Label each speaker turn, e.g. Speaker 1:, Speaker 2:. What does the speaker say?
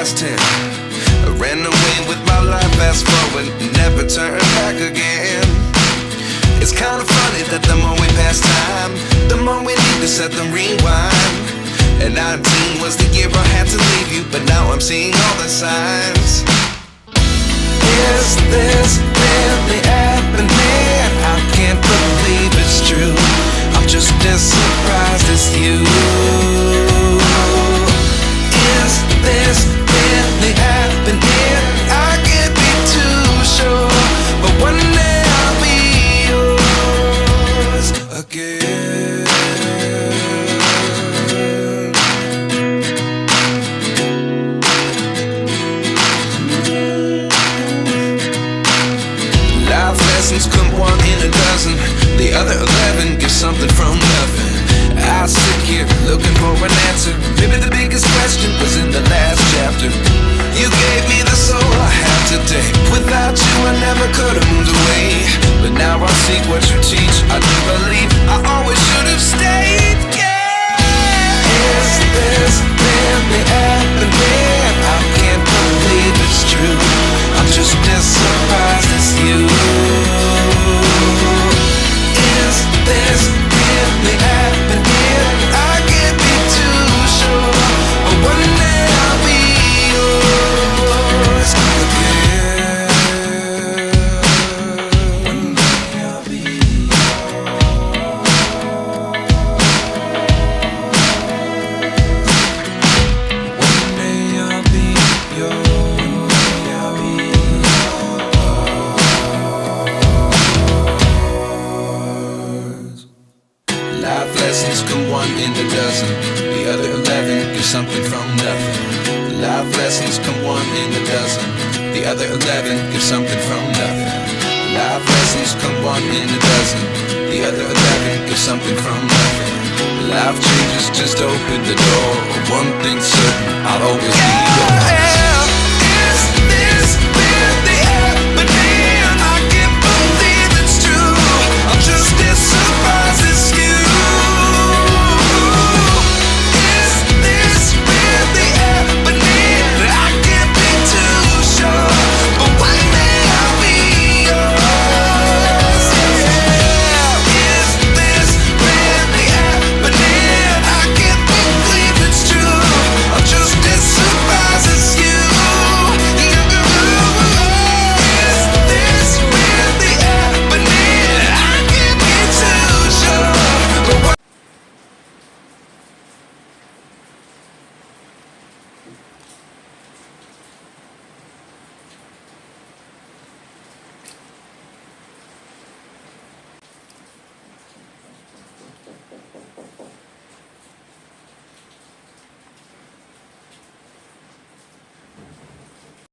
Speaker 1: past 10. I ran away with my life, fast forward, never turn back again. It's kinda funny that the more we pass time, the more we need to set the rewind. And 19 was the year I had to leave you, but now I'm seeing all the signs. Is this really happening? I can't believe it's true. I'm just as surprised as you. Is this really happening? I can't be too sure, but one day I'll be yours again. Life lessons come one in a dozen. The other 11 give something from nothing. I sit here looking for an answer. Maybe the biggest question was in the last chapter. You gave me the soul I have today. Without you I never could have moved away. But now I see what you teach. I do believe I always should have stayed. Yeah. Is this really happening? I can't believe it's true. I'm just as surprised as you. Is this really happening? I can't be too sure, but one day I'll be yours again. One day I'll be One day I'll be yours. Life lessons come one in a dozen. The other 11 give something from nothing. Life lessons come one in a dozen. The other 11 give something from nothing. Life lessons come one in a dozen. The other 11 give something from nothing. Life changes just open the door. One thing's certain, I'll always be yours.